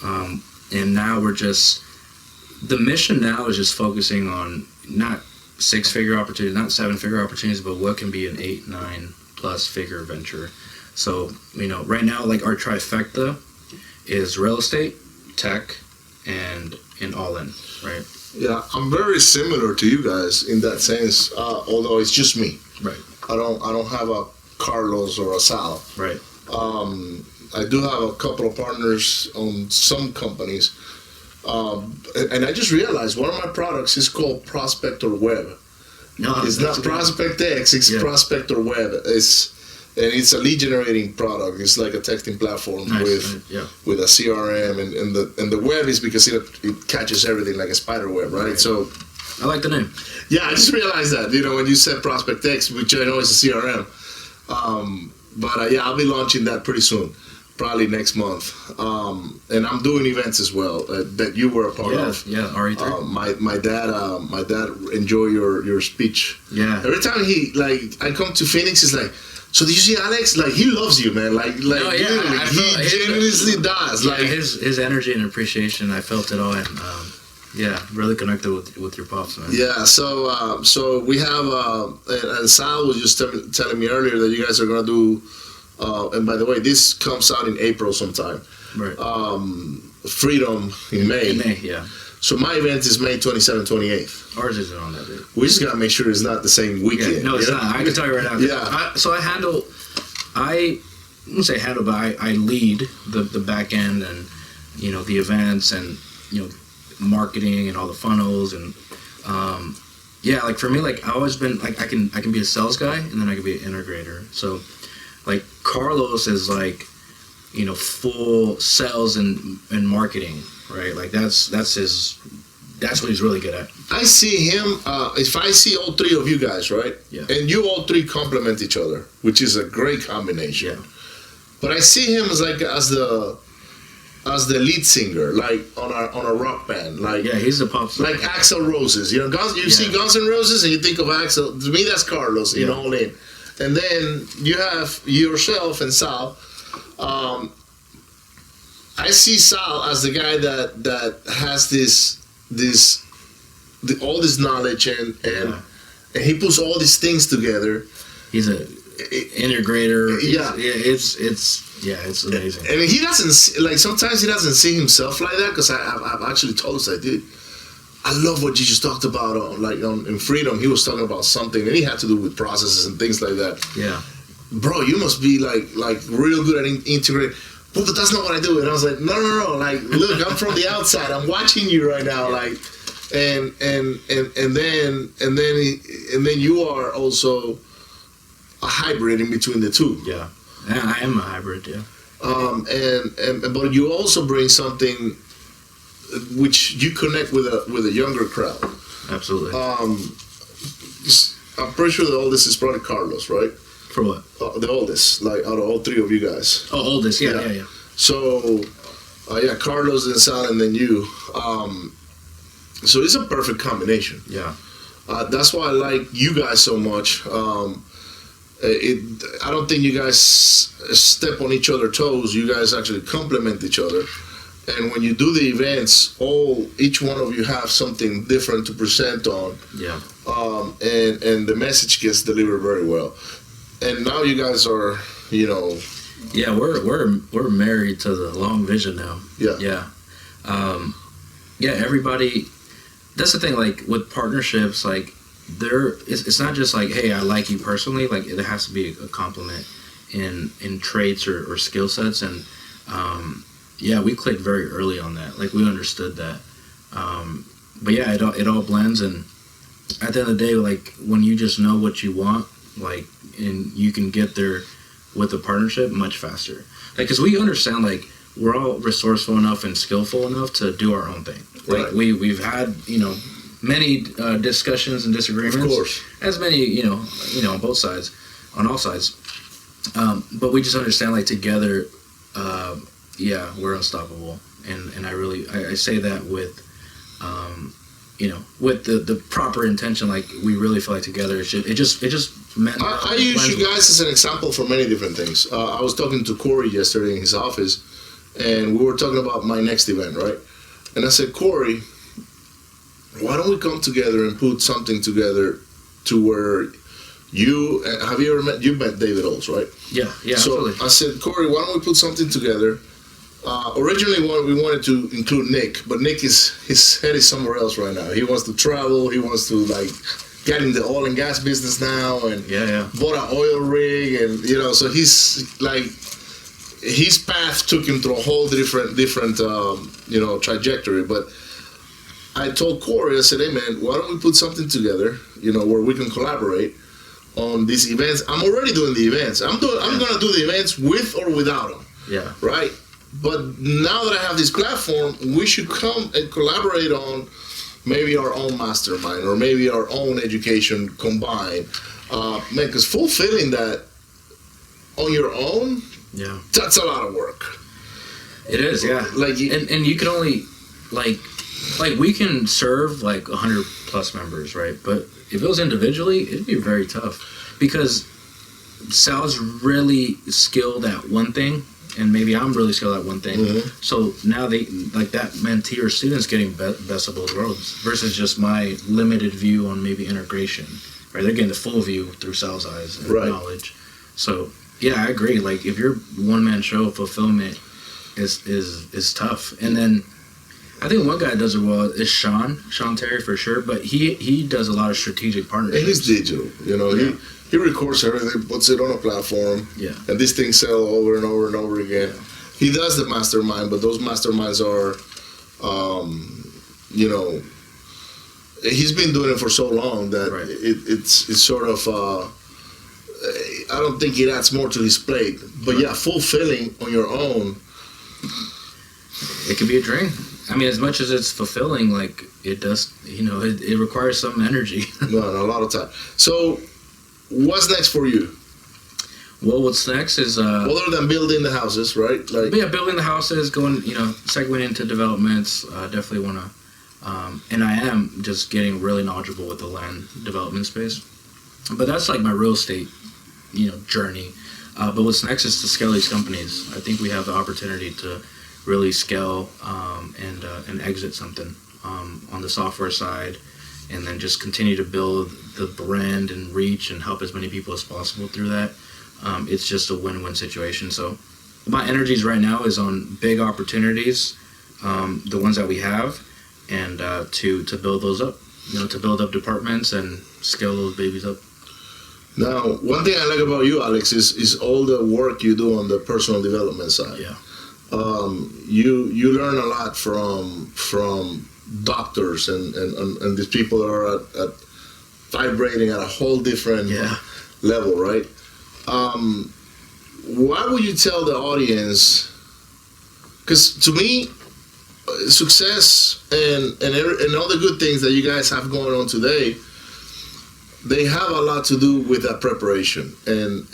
And now the mission now is just focusing on not 6-figure opportunities, not 7-figure opportunities, but what can be an 8, 9 plus figure venture. So, right now, like our trifecta is real estate, tech, and All In, right? Yeah, I'm very similar to you guys in that sense. Although it's just me. Right. I don't have a Carlos or a Sal. Right. I do have a couple of partners on some companies. And I just realized one of my products is called Prospector Web. No, It's not Prospect X, it's Prospector Web. It's a lead generating product. It's like a texting platform with a CRM, and the web is because it catches everything like a spider web, right? So I like the name. yeah, I just realized that, when you said Prospect X, which I know is a CRM. But yeah, I'll be launching that pretty soon, probably next month. And I'm doing events as well that you were a part of. Yeah, RE3. My dad enjoyed your speech. Yeah. Every time I come to Phoenix, it's like, so did you see Alex? Like, he loves you, man. Like literally, he genuinely does. Yeah, Like his energy and appreciation, I felt it all, and really connected with your pops, man. yeah. So we have and Sal was just telling me earlier that you guys are gonna do. And by the way, this comes out in April sometime. Right. Freedom in May. In May, yeah. So my event is May 27th, 28th. Ours isn't on that date. We just gotta make sure it's not the same weekend. Yeah, no, it's not. I can tell you right now. Yeah. I wouldn't say handle, but I lead the back end and the events and marketing and all the funnels and like for me, like I've always been like I can be a sales guy and then I can be an integrator. So like Carlos is like full sales and marketing, right? Like that's what he's really good at. I see him, if I see all three of you guys, right? Yeah. And you all three complement each other, which is a great combination. Yeah. But I see him as the lead singer, like on a rock band. Like Yeah, he's the pop star. like Axl Roses. See Guns N' Roses and you think of Axl. To me, that's Carlos in All In. And then you have yourself and Sal. I see Sal as the guy that has all this knowledge and he puts all these things together. He's a integrator. Yeah. It's amazing. And he doesn't sometimes he doesn't see himself like that because I've actually told us I love what you just talked about in Freedom. He was talking about something and he had to do with processes and things like that. Yeah. Bro, you must be like real good at integrating. But that's not what I do. And I was like, no. Like, look, I'm from the outside. I'm watching you right now. Like, and then you are also a hybrid in between the two. Yeah. I am a hybrid. Yeah. But you also bring something which you connect with a younger crowd. Absolutely. I'm pretty sure the oldest is probably Carlos, right? For what? The oldest, like out of all three of you guys. Oh, oldest. Yeah. So, Carlos and Sal, and then you. So it's a perfect combination. Yeah. That's why I like you guys so much. I don't think you guys step on each other's toes. You guys actually complement each other. And when you do the events, each one of you have something different to present on. Yeah. And the message gets delivered very well. And now you guys are, Yeah, we're married to the long vision now. Yeah. Yeah. Everybody. That's the thing. Like with partnerships, like it's not just like, hey, I like you personally. Like it has to be a compliment in traits or skill sets. And we clicked very early on that. Like we understood that. But yeah, it all blends. And at the end of the day, like when you just know what you want, like, and you can get there with a partnership much faster. Like, cause we understand, like, we're all resourceful enough and skillful enough to do our own thing. Like, Right. we've had, many discussions and disagreements. Of course. As many, on both sides. on all sides. But we just understand, like, together, we're unstoppable. And I say that with, with the proper intention. Like, we really feel like together it just meant. I use you guys as an example for many different things. I was talking to Corey yesterday in his office, and we were talking about my next event, right? And I said, Corey, why don't we come together and put something together to where you've met David Olds, right? Yeah, so absolutely. I said, Corey, why don't we put something together? Originally, we wanted to include Nick, but his head is somewhere else right now. He wants to travel. He wants to, like, get in the oil and gas business now, and bought an oil rig, and so he's like, his path took him through a whole different trajectory. But I told Corey, I said, hey man, why don't we put something together, where we can collaborate on these events. I'm already doing the events. I'm gonna do the events with or without them. Yeah. Right. But now that I have this platform, we should come and collaborate on maybe our own mastermind or maybe our own education combined. Man, because fulfilling that on your own, that's a lot of work. It is, yeah. Like, and you can only like we can serve like 100 plus members, right? But if it was individually, it'd be very tough because Sal's really skilled at one thing, and maybe I'm really skilled at one thing. Mm-hmm. So now they like that mentee or student's getting best of both worlds versus just my limited view on maybe integration. Right? They're getting the full view through Sal's eyes and knowledge. So yeah, I agree. Like if your one man show, fulfillment is tough. And then I think one guy that does it well is Sean Terry for sure, but he does a lot of strategic partnerships. And he's digital, he records everything, puts it on a platform, and these things sell over and over and over again. Yeah. He does the mastermind, but those masterminds are, he's been doing it for so long that it's sort of, I don't think it adds more to his plate. But fulfilling on your own. It could be a drain. I mean, as much as it's fulfilling, like it does, it requires some energy. No, a lot of time. So, what's next for you? Well, what's next is other than building the houses, right? Like building the houses, going, segueing into developments. Definitely want to, and I am just getting really knowledgeable with the land development space. But that's like my real estate, journey. But what's next is to scale these companies. I think we have the opportunity to really scale and exit something on the software side, and then just continue to build the brand and reach and help as many people as possible through that. It's just a win-win situation. So my energies right now is on big opportunities, the ones that we have, and to build those up, to build up departments and scale those babies up. Now, one thing I like about you, Alex, is all the work you do on the personal development side. Yeah. You learn a lot from doctors and these people that are at vibrating at a whole different level, right? Why would you tell the audience? Because to me, success and all the good things that you guys have going on today, they have a lot to do with that preparation and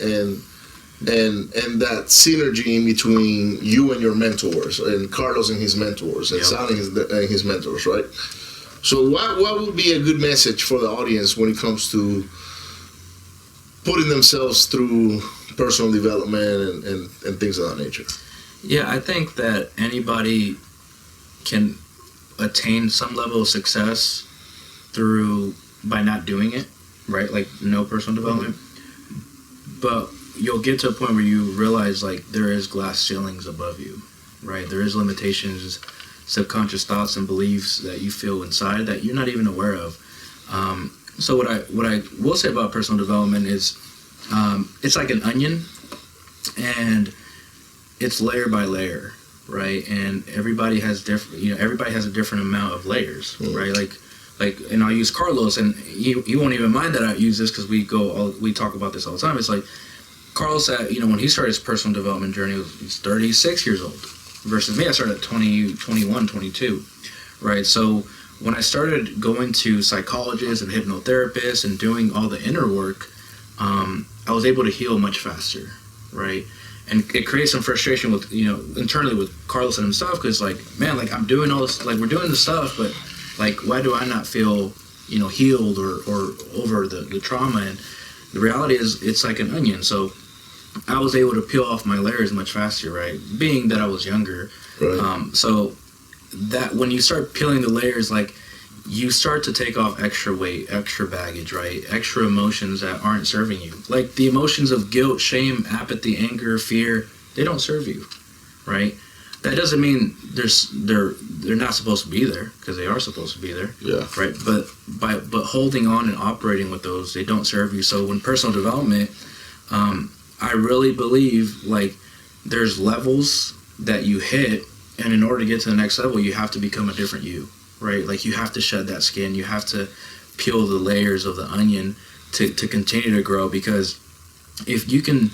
that synergy in between you and your mentors, and Carlos and his mentors, and Sally and his mentors, right? So what would be a good message for the audience when it comes to putting themselves through personal development and things of that nature? Yeah, I think that anybody can attain some level of success by not doing it, right? Like no personal development. Mm-hmm. But you'll get to a point where you realize like there is glass ceilings above you, right? There is limitations, subconscious thoughts and beliefs that you feel inside that you're not even aware of. So what I will say about personal development is it's like an onion, and it's layer by layer, right? And everybody has everybody has a different amount of layers, right? Like, and I'll use Carlos, and he won't even mind that I use this because we talk about this all the time. It's like Carlos, when he started his personal development journey, he's 36 years old, versus me, I started at 20, 21, 22, right? So when I started going to psychologists and hypnotherapists and doing all the inner work, I was able to heal much faster, right? And it creates some frustration with, internally with Carlos and himself, because like, man, like I'm doing all this, like we're doing this stuff, but like, why do I not feel, healed or over the trauma? And the reality is it's like an onion. So I was able to peel off my layers much faster, right? Being that I was younger. Right. So that when you start peeling the layers, like you start to take off extra weight, extra baggage, right? Extra emotions that aren't serving you. Like the emotions of guilt, shame, apathy, anger, fear, they don't serve you, right? That doesn't mean they're not supposed to be there, because they are supposed to be there. Yeah. Right. But holding on and operating with those, they don't serve you. So when personal development, I really believe like there's levels that you hit, and in order to get to the next level, you have to become a different you, right? Like you have to shed that skin. You have to peel the layers of the onion to continue to grow, because if you can,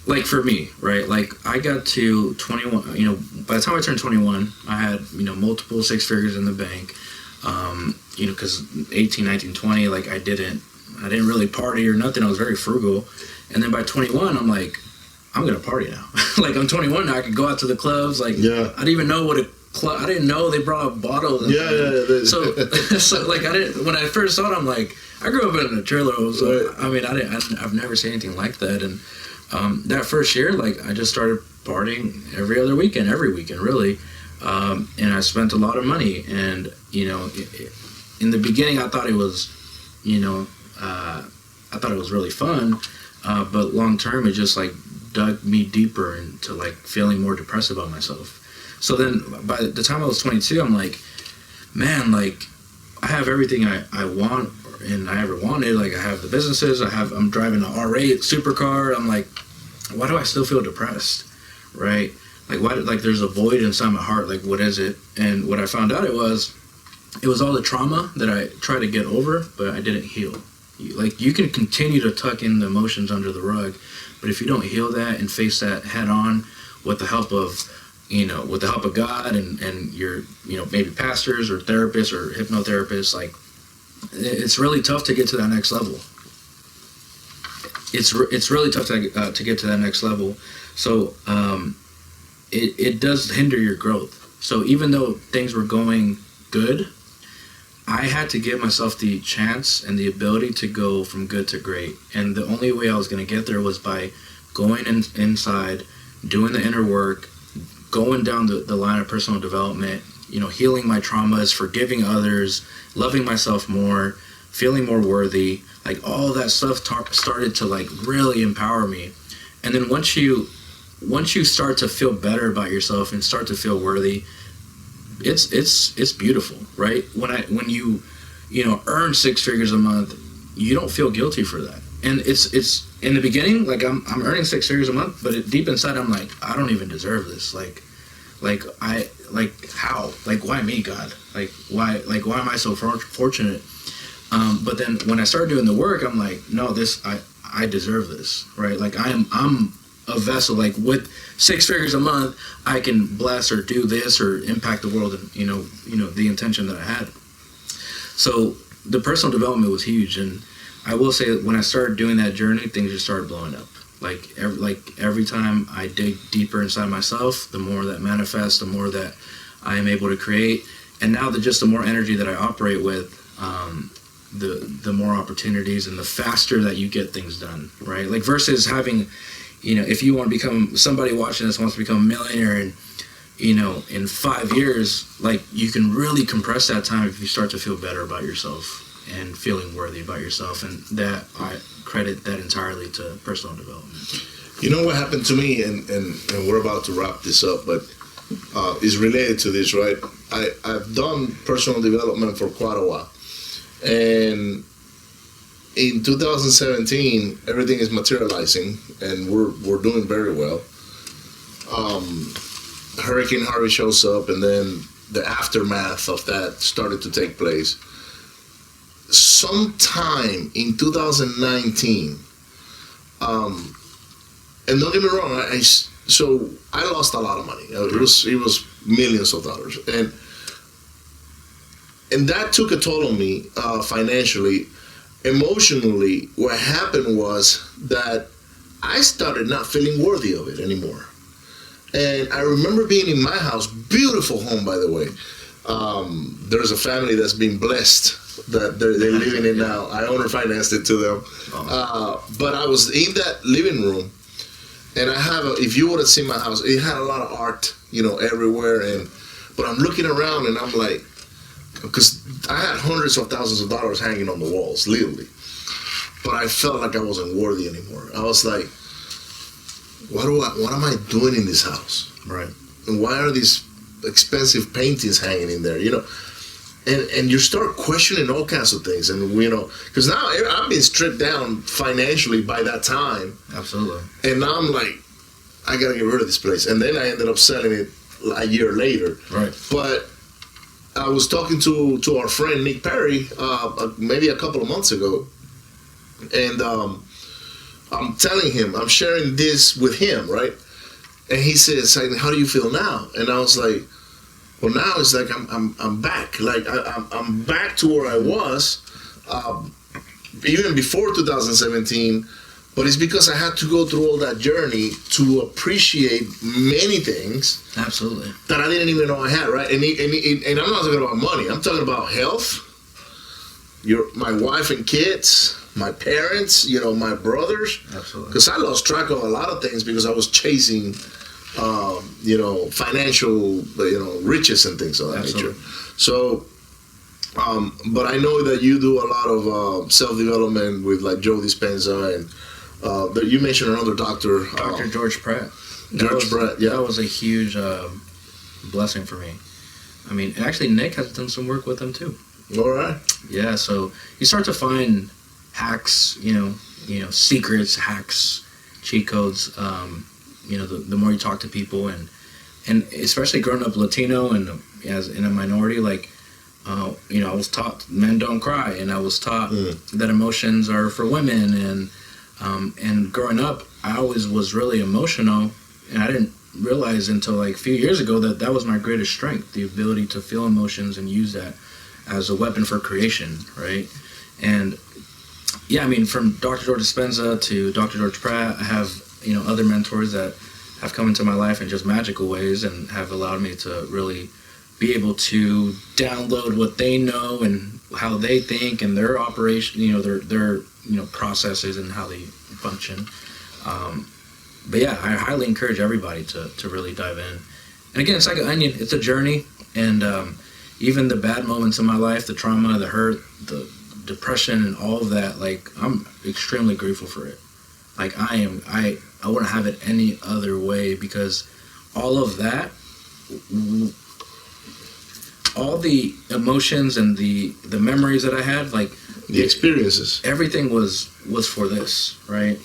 like for me, right? Like I got to 21, by the time I turned 21, I had, multiple six figures in the bank, because 18, 19, 20, like I didn't really party or nothing. I was very frugal. And then by 21, I'm like, I'm going to party now. Like I'm 21 now, I can go out to the clubs. Like I didn't even know what a club, I didn't know they brought up bottles. So like when I first saw it, I'm like, I grew up in a trailer. So I mean, I've never seen anything like that. And that first year, like I just started partying every weekend really. And I spent a lot of money. And, in the beginning, I thought it was, really fun. But long term, it just like dug me deeper into like feeling more depressed about myself. So then by the time I was 22, I'm like, man, like I have everything I want and I ever wanted. Like I have the businesses, I'm driving an R8 supercar. I'm like, why do I still feel depressed? Right? Like why, like there's a void inside my heart. Like what is it? And what I found out it was all the trauma that I tried to get over, but I didn't heal. Like you can continue to tuck in the emotions under the rug, but if you don't heal that and face that head on with the help of God and your, maybe pastors or therapists or hypnotherapists, like it's really tough to get to that next level. It's really tough to get to that next level. So it does hinder your growth. So even though things were going good, I had to give myself the chance and the ability to go from good to great. And the only way I was going to get there was by going inside, doing the inner work, going down the line of personal development, healing my traumas, forgiving others, loving myself more, feeling more worthy. Like all that stuff started to like really empower me. And then once you start to feel better about yourself and start to feel worthy, it's beautiful, right? When you earn six figures a month, you don't feel guilty for that. And it's in the beginning, like I'm earning six figures a month, but deep inside I'm like, I don't even deserve this. Like how? Like why me, God? Like why am I so fortunate? But then when I started doing the work, I'm like, no, I deserve this, right? Like I'm a vessel. Like with six figures a month, I can bless or do this or impact the world, and the intention that I had. So the personal development was huge, and I will say that when I started doing that journey, things just started blowing up. Like every time I dig deeper inside myself, the more that manifests, the more that I am able to create, and now the more energy that I operate with, the more opportunities and the faster that you get things done, right? Like versus having, if you want to become, somebody watching this wants to become a millionaire and, in 5 years, like you can really compress that time if you start to feel better about yourself and feeling worthy about yourself. And that I credit that entirely to personal development. You know what happened to me, and we're about to wrap this up, but is related to this, right? I've done personal development for quite a while. And in 2017, everything is materializing, and we're doing very well. Hurricane Harvey shows up, and then the aftermath of that started to take place. Sometime in 2019, and don't get me wrong, so I lost a lot of money. It was millions of dollars, and that took a toll on me financially. emotionally, what happened was that I started not feeling worthy of it anymore. And I remember being in my house, beautiful home, by the way. There's a family that's been blessed that they're living in now. I owner financed it to them. But I was in that living room, and I have if you would have seen my house, it had a lot of art, everywhere. But I'm looking around and I'm like, because I had hundreds of thousands of dollars hanging on the walls, literally. But I felt like I wasn't worthy anymore. I was like, what am I doing in this house? Right. And why are these expensive paintings hanging in there? And you start questioning all kinds of things. And because now I've been stripped down financially by that time. Absolutely. And now I'm like, I gotta get rid of this place. And then I ended up selling it a year later. Right. But I was talking to our friend Nick Perry maybe a couple of months ago, and I'm telling him, I'm sharing this with him, right? And he says, "How do you feel now?" And I was like, "Well, now it's like I'm back. Like I'm back to where I was, even before 2017." But it's because I had to go through all that journey to appreciate many things. Absolutely. That I didn't even know I had, right? And I'm not talking about money. I'm talking about health, my wife and kids, my parents, my brothers. Absolutely. Because I lost track of a lot of things because I was chasing, financial, riches and things of that nature. So, but I know that you do a lot of self-development with like Joe Dispenza and you mentioned another doctor. Dr. George Pratt. Pratt, yeah. That was a huge blessing for me. I mean, actually, Nick has done some work with him too. All right. Yeah, so you start to find hacks, secrets, hacks, cheat codes. The more you talk to people, and especially growing up Latino and as in a minority, like. I was taught men don't cry, and I was taught that emotions are for women, and growing up, I always was really emotional, and I didn't realize until like a few years ago that was my greatest strength, the ability to feel emotions and use that as a weapon for creation, right? And yeah, I mean, from Dr. George Dispenza to Dr. George Pratt, I have other mentors that have come into my life in just magical ways and have allowed me to really be able to download what they know and how they think and their operation, their processes and how they function. But yeah, I highly encourage everybody to really dive in. And again, it's like an onion. It's a journey. And even the bad moments in my life, the trauma, the hurt, the depression, and all of that, like, I'm extremely grateful for it. Like, I wouldn't have it any other way, because all of that, all the emotions and the memories that I had, like the experiences, everything was for this, right?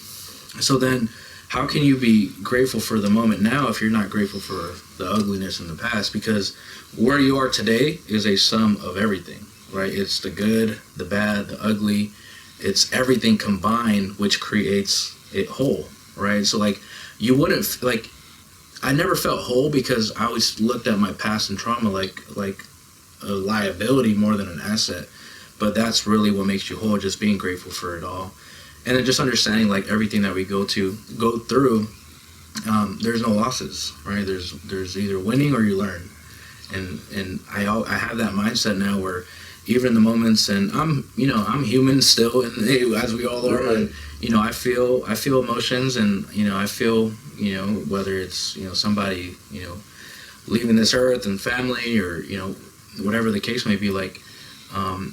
So then how can you be grateful for the moment now if you're not grateful for the ugliness in the past? Because where you are today is a sum of everything, right? It's the good, the bad, the ugly. It's everything combined, which creates it whole, right? So like, you wouldn't, like, I never felt whole because I always looked at my past and trauma like a liability more than an asset. But that's really what makes you whole, just being grateful for it all. And then just understanding, like, everything that we go through, there's no losses, right? There's either winning or you learn. And I have that mindset now where even the moments, and I'm human still, and as we all are, and I feel emotions, and I feel whether it's somebody leaving this earth and family, or whatever the case may be, like,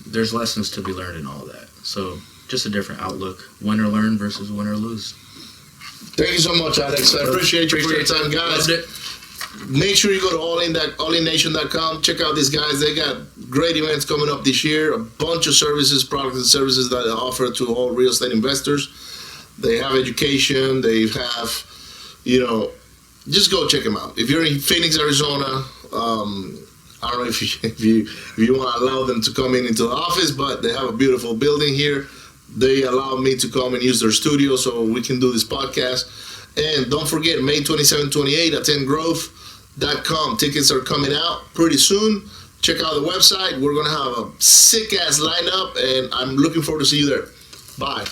there's lessons to be learned in all of that. So just a different outlook, win or learn versus win or lose. Thank you so much, Alex. I appreciate you for your time, guys. Make sure you go to allinnation.com. Check out these guys. They got great events coming up this year. A bunch of services, products and services that they offer to all real estate investors. They have education. They have, just go check them out. If you're in Phoenix, Arizona, I don't know if you want to allow them to come into the office, but they have a beautiful building here. They allowed me to come and use their studio so we can do this podcast. And don't forget, May 27, 28, attendgrowth.com. Tickets are coming out pretty soon. Check out the website. We're going to have a sick-ass lineup, and I'm looking forward to see you there. Bye.